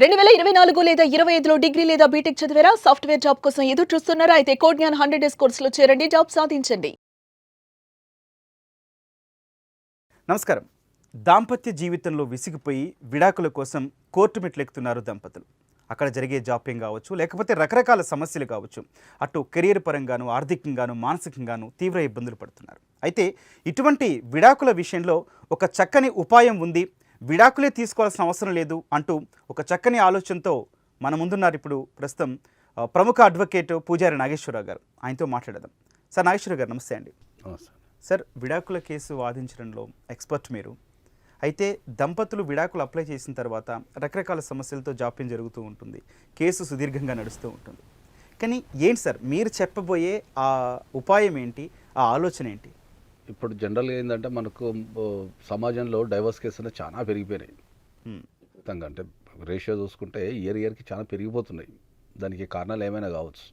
2024 లేదా 25లో డిగ్రీ లేదా బీటెక్ చదివారా? సాఫ్ట్‌వేర్ జాబ్ కోసం ఎదురు చూస్తున్నారా? అయితే కోడ్ జ్ఞాన్ 100 డేస్ కోర్సులో చేరండి. జాబ్ సాధించండి. నమస్కారం. దాంపత్య జీవితంలో విసిగిపోయి విడాకుల కోసం కోర్టు మెట్లెక్కుతున్నారు దంపతులు. అక్కడ జరిగే జాప్యం కావచ్చు, లేకపోతే రకరకాల సమస్యలు కావచ్చు. అటు కెరీర్ పరంగాను, ఆర్థికంగాను, మానసికంగాను తీవ్ర ఇబ్బందులు పడుతున్నారు. అయితే ఇటువంటి విడాకుల విషయంలో ఒక చక్కని ఉపాయం ఉంది, విడాకులే తీసుకోవాల్సిన అవసరం లేదు అంటూ ఒక చక్కని ఆలోచనతో మన ముందున్నారు ఇప్పుడు ప్రస్తుతం ప్రముఖ అడ్వకేట్ పూజారి నాగేశ్వరరావు గారు. ఆయనతో మాట్లాడదాం. సార్ నాగేశ్వరరావు గారు నమస్తే అండి. సార్, విడాకుల కేసు వాదించడంలో ఎక్స్పర్ట్ మీరు. అయితే దంపతులు విడాకులు అప్లై చేసిన తర్వాత రకరకాల సమస్యలతో జాప్యం జరుగుతూ ఉంటుంది, కేసు సుదీర్ఘంగా నడుస్తూ ఉంటుంది. కానీ ఏంటి సార్ మీరు చెప్పబోయే ఆ ఉపాయం ఏంటి, ఆ ఆలోచన ఏంటి? ఇప్పుడు జనరల్గా ఏంటంటే మనకు సమాజంలో డైవర్స్ కేసులు చాలా పెరిగిపోయినాయి. ఖచ్చితంగా అంటే రేషియో చూసుకుంటే ఇయర్కి చాలా పెరిగిపోతున్నాయి. దానికి కారణాలు ఏమైనా కావచ్చు.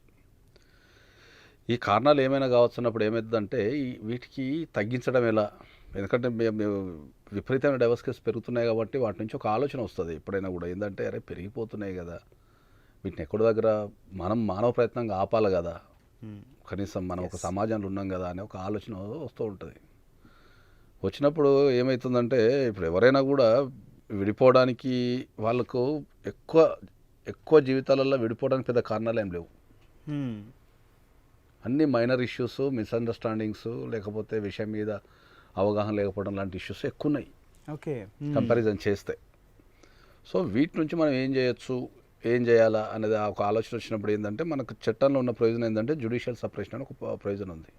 ఈ కారణాలు ఏమైనా కావచ్చు అన్నప్పుడు ఏమవుతుందంటే వీటికి తగ్గించడం ఎలా? ఎందుకంటే మేము విపరీతమైన డైవర్స్ కేసు పెరుగుతున్నాయి కాబట్టి వాటి నుంచి ఒక ఆలోచన వస్తుంది ఎప్పుడైనా కూడా. ఏంటంటే అరే పెరిగిపోతున్నాయి కదా, వీటిని ఎక్కడి దగ్గర మనం మానవ ప్రయత్నంగా ఆపాలి కదా, కనీసం మనం ఒక సమాజంలో ఉన్నాం కదా అనే ఒక ఆలోచన వస్తూ ఉంటుంది. వచ్చినప్పుడు ఏమవుతుందంటే ఇప్పుడు ఎవరైనా కూడా విడిపోవడానికి వాళ్ళకు ఎక్కువ జీవితాలలో విడిపోవడానికి పెద్ద కారణాలు ఏం లేవు. అన్ని మైనర్ ఇష్యూస్, మిస్అండర్స్టాండింగ్స్, లేకపోతే విషయం మీద అవగాహన లేకపోవడం లాంటి ఇష్యూస్ ఎక్కువ ఉన్నాయి ఓకే కంపారిజన్ చేస్తే. సో వీటి నుంచి మనం ఏం చేయొచ్చు, ఏం చేయాలా అనేది ఒక ఆలోచన వచ్చినప్పుడు ఏంటంటే మనకు చట్టంలో ఉన్న ప్రొవిజన్ ఏంటంటే జ్యుడిషియల్ సపరేషన్ అని ఒక ప్రొవిజన్ ఉంది.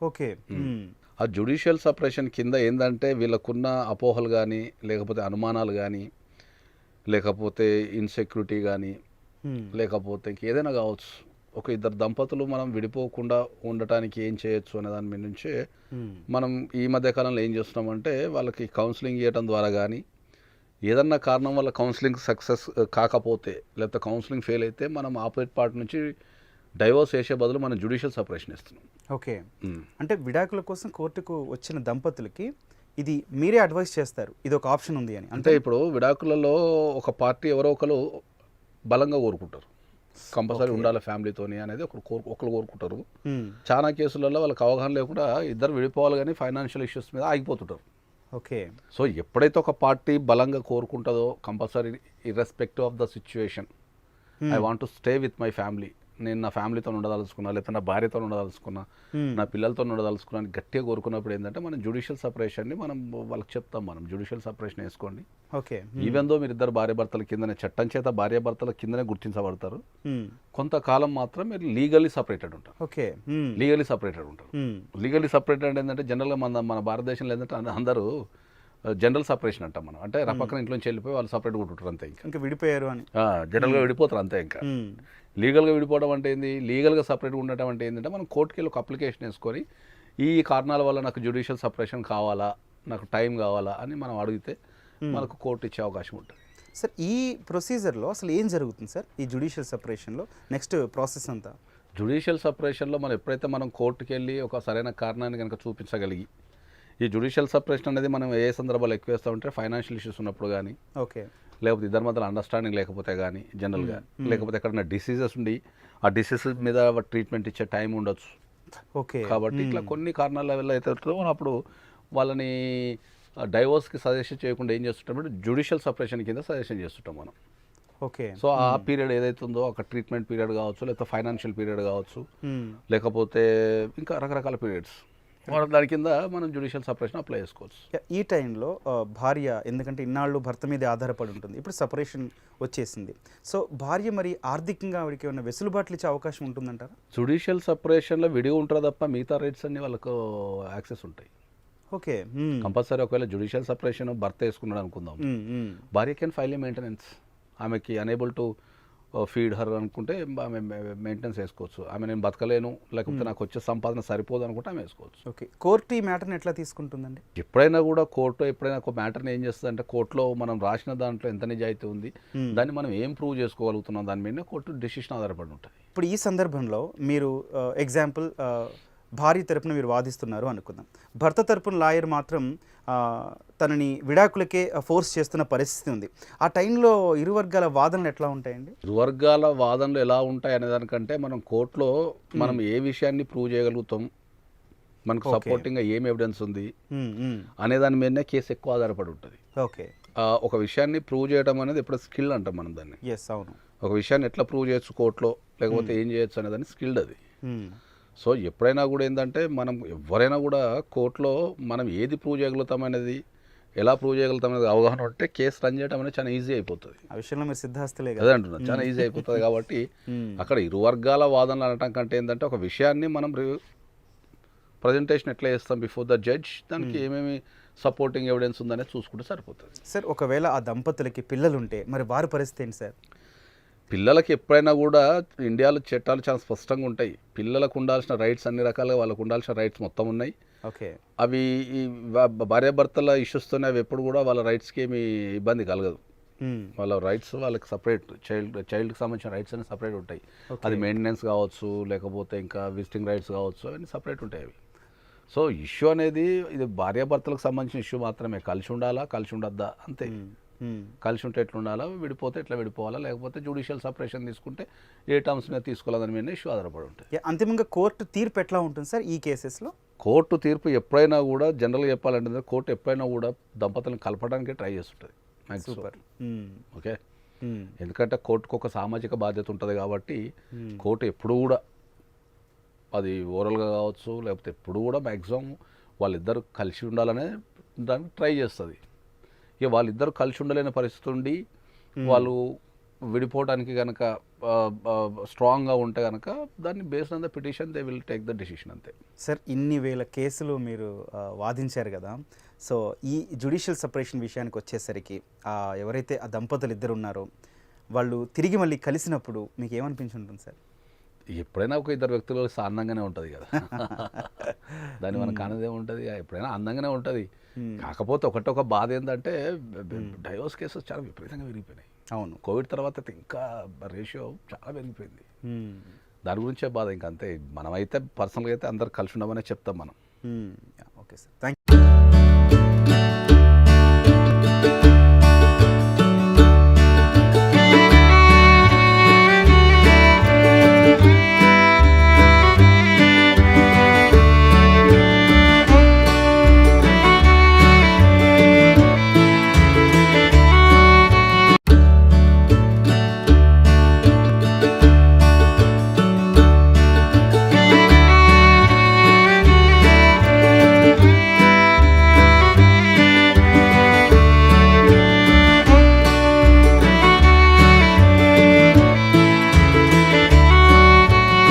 ఓకే. ఆ జ్యుడిషియల్ సపరేషన్ కింద ఏంటంటే వీళ్ళకున్న అపోహలు కానీ, లేకపోతే అనుమానాలు కానీ, లేకపోతే ఇన్సెక్యూరిటీ కానీ, లేకపోతే ఇంకేదైనా కావచ్చు, ఒక ఇద్దరు దంపతులు మనం విడిపోకుండా ఉండటానికి ఏం చేయొచ్చు అనే దాని మీద నుంచే మనం ఈ మధ్య కాలంలో ఏం చేస్తున్నామంటే వాళ్ళకి కౌన్సిలింగ్ ఇవ్వడం ద్వారా కానీ, ఏదన్నా కారణం వల్ల కౌన్సిలింగ్ సక్సెస్ కాకపోతే లేకపోతే కౌన్సిలింగ్ ఫెయిల్ అయితే మనం ఆపోజిట్ పార్టీ నుంచి డైవోర్స్ చేసే బదులు మనం జ్యుడిషియల్ సపరేషన్ ఇస్తున్నాం. ఓకే. అంటే విడాకుల కోసం కోర్టుకు వచ్చిన దంపతులకి ఇది మీరే అడ్వైస్ చేస్తారు, ఇది ఒక ఆప్షన్ ఉంది అని. అంటే ఇప్పుడు విడాకులలో ఒక పార్టీ ఎవరో ఒకరు బలంగా కోరుకుంటారు, కంపల్సరీ ఉండాలి ఫ్యామిలీతోని అనేది ఒకరు కోరుకుంటారు. చాలా కేసులలో వాళ్ళకి అవగాహన లేకుండా ఇద్దరు విడిపోవాలి కానీ ఫైనాన్షియల్ ఇష్యూస్ మీద ఆగిపోతుంటారు. ఓకే. సో ఎప్పుడైతే ఒక పార్టీ బలంగా కోరుకుంటుందో compulsory irrespective of the situation, I want to stay with my family, నేను నా ఫ్యామిలీతో ఉండదలుచుకున్నా, లేకపోతే నా భార్యతో ఉండదలుచుకున్నా, నా పిల్లలతో ఉండదలుచుకున్నా అని గట్టిగా కోరుకున్నప్పుడు ఏంటంటే మనం జ్యుడిషియల్ సపరేషన్ని మనం వాళ్ళకి చెప్తాం, మనం జ్యుడిషియల్ సపరేషన్ వేసుకోండి. ఓకే. ఈవెన్ దో మీరు ఇద్దరు భార్యాభర్తల కిందనే, చట్టం చేత భార్యాభర్తల కిందనే గుర్తించబడతారు, కొంతకాలం మాత్రం మీరు లీగల్లీ సపరేటెడ్ ఉంటారు. ఓకే. లీగల్లీ సపరేటెడ్ ఉంటారు. లీగల్లీ సపరేటెడ్ ఏంటంటే జనరల్గా మన భారతదేశంలో ఏంటంటే అందరూ జనరల్ సపరేషన్ అంటాం మనం. అంటే పక్కన ఇంట్లోంచి వెళ్ళిపోయి వాళ్ళు సపరేట్గా ఉంటుంటారు అంతే, ఇంకా విడిపోయారు అని జనరల్గా విడిపోతారు అంతే. ఇంకా లీగల్గా విడిపోవడం అంటే ఏంది, లీగల్గా సపరేట్గా ఉండటం అంటే ఏంటంటే మనం కోర్టుకి వెళ్ళి ఒక అప్లికేషన్ వేసుకొని ఈ కారణాల వల్ల నాకు జ్యుడిషియల్ సపరేషన్ కావాలా, నాకు టైం కావాలా అని మనం అడిగితే మనకు కోర్టు ఇచ్చే అవకాశం ఉంటుంది. సార్, ఈ ప్రొసీజర్లో అసలు ఏం జరుగుతుంది సార్, ఈ జ్యుడిషియల్ సపరేషన్లో నెక్స్ట్ ప్రాసెస్ అంతా? జ్యుడిషియల్ సపరేషన్లో మనం ఎప్పుడైతే మనం కోర్టుకి వెళ్ళి ఒక సరైన కారణాన్ని కనుక చూపించగలిగి, ఈ జ్యుడిషియల్ సపరేషన్ అనేది మనం ఏ సందర్భాలు ఎక్కువ వేస్తామంటే ఫైనాన్షియల్ ఇష్యూస్ ఉన్నప్పుడు కానీ, ఓకే, లేకపోతే ఇద్దరి మధ్యలో అండర్స్టాండింగ్ లేకపోతే కానీ జనరల్గా, లేకపోతే ఎక్కడైనా డిసీజెస్ ఉండి ఆ డిసీజెస్ మీద ట్రీట్మెంట్ ఇచ్చే టైం ఉండొచ్చు. ఓకే. కాబట్టి ఇట్లా కొన్ని కారణాల వల్ల అయితే మనం అప్పుడు వాళ్ళని డైవోర్స్కి సజెషన్ చేయకుండా ఏం చేస్తుంటామంటే జ్యుడిషియల్ సపరేషన్ కింద సజెషన్ చేస్తుంటాం మనం. ఓకే. సో ఆ పీరియడ్ ఏదైతే ఉందో ఒక ట్రీట్మెంట్ పీరియడ్ కావచ్చు, లేకపోతే ఫైనాన్షియల్ పీరియడ్ కావచ్చు, లేకపోతే ఇంకా రకరకాల పీరియడ్స్, దాని కింద మనం జ్యుడిషియల్ సపరేషన్ అప్లై చేసుకోవచ్చు. ఈ టైంలో భార్య, ఎందుకంటే ఇన్నాళ్ళు భర్త మీద ఆధారపడి ఉంటుంది, ఇప్పుడు సపరేషన్ వచ్చేసింది, సో భార్య మరి ఆర్థికంగా ఆవిడకి ఏమైనా వెసులుబాట్లు ఇచ్చే అవకాశం ఉంటుందంటారా? జ్యుడిషియల్ సపరేషన్లో విడిగా ఉంటారు తప్ప మిగతా రైట్స్ అన్ని వాళ్ళకు యాక్సెస్ ఉంటాయి. ఓకే. కంపల్సరీ ఒకవేళ జ్యుడిషియల్ సపరేషన్ భర్త వేసుకున్నాడు అనుకుందాం, భార్య కెన్ ఫైల్ ఏ మెయింటెనెన్స్. ఆమెకి అనేబుల్ టు ఫీడ్ హర్ అనుకుంటే ఆమె మెయింటెనెన్స్ వేసుకోవచ్చు. ఆమె నేను బతకలేను, లేకపోతే నాకు వచ్చే సంపాదన సరిపోదు అనుకుంటే ఆమె వేసుకోవచ్చు. ఓకే. కోర్టు ఈ మ్యాటర్ని ఎట్లా తీసుకుంటుందండి? ఎప్పుడైనా కూడా కోర్టు ఎప్పుడైనా ఒక మ్యాటర్ని ఏం చేస్తుంది అంటే కోర్టులో మనం రాసిన దాంట్లో ఎంత నిజాయితీ ఉంది, దాన్ని మనం ఏం ప్రూవ్ చేసుకోగలుగుతున్నాం దాని మీద కోర్టు డెసిషన్ ఆధారపడి ఉంటుంది. ఇప్పుడు ఈ సందర్భంలో మీరు ఎగ్జాంపుల్ భార్య తరపున మీరు వాదిస్తున్నారు అనుకుందాం. భర్త తరపున లాయర్ మాత్రం తనని విడాకులకే ఫోర్స్ చేస్తున్న పరిస్థితి ఉంది. ఆ టైంలో ఇరు వర్గాల వాదనలు ఎట్లా ఉంటాయండి? ఇరు వర్గాల వాదనలు ఎలా ఉంటాయి అనే దానికంటే మనం కోర్టులో మనం ఏ విషయాన్ని ప్రూవ్ చేయగలుగుతాం, మనకు సపోర్టింగ్గా ఏం ఎవిడెన్స్ ఉంది అనే దాని మీదనే కేసు ఎక్కువ ఆధారపడి ఉంటుంది. ఓకే. ఒక విషయాన్ని ప్రూవ్ చేయడం అనేది ఎప్పుడు స్కిల్ అంటాం మనం దాన్ని. ఎస్, అవును. ఒక విషయాన్ని ఎట్లా ప్రూవ్ చేయొచ్చు కోర్టులో, లేకపోతే ఏం చేయొచ్చు అనే దాన్ని స్కిల్డ్ అది. సో ఎప్పుడైనా కూడా ఏంటంటే మనం ఎవరైనా కూడా కోర్టులో మనం ఏది ప్రూవ్ చేయగలుగుతాం అనేది, ఎలా ప్రూవ్ చేయగలుగుతాం అనేది అవగాహన ఉంటే కేసు రన్ చేయడం అనేది చాలా ఈజీ అయిపోతుంది. ఆ విషయంలో మీరు సిద్ధాస్తులే అదే అంటున్నాను, చాలా ఈజీ అయిపోతుంది. కాబట్టి అక్కడ ఇరు వర్గాల వాదనలు అనటం కంటే ఏంటంటే ఒక విషయాన్ని మనం ప్రజెంటేషన్ ఎట్లా చేస్తాం బిఫోర్ ద జడ్జ్, దానికి ఏమేమి సపోర్టింగ్ ఎవిడెన్స్ ఉందనేది చూసుకుంటే సరిపోతుంది. సార్, ఒకవేళ ఆ దంపతులకి పిల్లలు ఉంటే మరి వారి పరిస్థితి ఏంటి సార్? పిల్లలకి ఎప్పుడైనా కూడా ఇండియాలో చట్టాలు చాలా స్పష్టంగా ఉంటాయి. పిల్లలకు ఉండాల్సిన రైట్స్ అన్ని రకాలుగా వాళ్ళకు ఉండాల్సిన రైట్స్ మొత్తం ఉన్నాయి. ఓకే. అవి ఈ భార్యాభర్తల ఇష్యూస్తోనే అవి ఎప్పుడు కూడా వాళ్ళ రైట్స్కి ఏమి ఇబ్బంది కలగదు. వాళ్ళ రైట్స్ వాళ్ళకి సపరేట్, చైల్డ్కి సంబంధించిన రైట్స్ అన్ని సపరేట్ ఉంటాయి. అది మెయింటెనెన్స్ కావచ్చు, లేకపోతే ఇంకా విజిటింగ్ రైట్స్ కావచ్చు, అవన్నీ సపరేట్ ఉంటాయి అవి. సో ఇష్యూ అనేది ఇది భార్యాభర్తలకు సంబంధించిన ఇష్యూ మాత్రమే. కలిసి ఉండాలా, కలిసి ఉండద్దా, అంతే. కలిసి ఉంటే ఎట్లా ఉండాలా, విడిపోతే ఎట్లా విడిపోవాలా, లేకపోతే జ్యుడిషియల్ సపరేషన్ తీసుకుంటే ఏ టర్మ్స్ మీద తీసుకోవాలని మీద ఇష్యూ ఆధారపడి ఉంటుంది. అంతిమంగా కోర్టు తీర్పు ఎట్లా ఉంటుంది సార్ ఈ కేసెస్లో? కోర్టు తీర్పు ఎప్పుడైనా కూడా జనరల్గా చెప్పాలంటే కోర్టు ఎప్పుడైనా కూడా దంపతులను కలపడానికి ట్రై చేస్తుంటుంది. సూపర్. ఓకే. ఎందుకంటే కోర్టుకు ఒక సామాజిక బాధ్యత ఉంటుంది కాబట్టి కోర్టు ఎప్పుడు కూడా అది ఓరల్గా కావచ్చు, లేకపోతే ఎప్పుడు కూడా మ్యాక్సిమం వాళ్ళిద్దరు కలిసి ఉండాలనే దానికి ట్రై చేస్తుంది. ఇక వాళ్ళిద్దరు కలిసి ఉండలేని పరిస్థితి ఉండి వాళ్ళు విడిపోవడానికి కనుక స్ట్రాంగ్గా ఉంటే కనుక దాన్ని based on the petition they will take the decision, అంతే. సార్, ఇన్ని వేల కేసులు మీరు వాదించారు కదా, సో ఈ జ్యుడిషియల్ సపరేషన్ విషయానికి వచ్చేసరికి ఎవరైతే ఆ దంపతులు ఇద్దరు ఉన్నారో వాళ్ళు తిరిగి మళ్ళీ కలిసినప్పుడు మీకు ఏమనిపించి ఉంటుంది సార్? ఎప్పుడైనా ఒక ఇద్దరు వ్యక్తులు అందంగానే ఉంటుంది కదా, దాన్ని మనకు అనేదే ఉంటుంది, ఎప్పుడైనా అందంగానే ఉంటుంది. కాకపోతే ఒక బాధ ఏంటంటే డైవోర్స్ కేసెస్ చాలా విపరీతంగా పెరిగిపోయినాయి. అవును, కోవిడ్ తర్వాత అయితే ఇంకా రేషియో చాలా పెరిగిపోయింది. దాని గురించే బాధ. ఇంకా అంతే. మనమైతే పర్సనల్గా అయితే అందరు కలిసి ఉండమనే చెప్తాం మనం. Okay sir, thank you.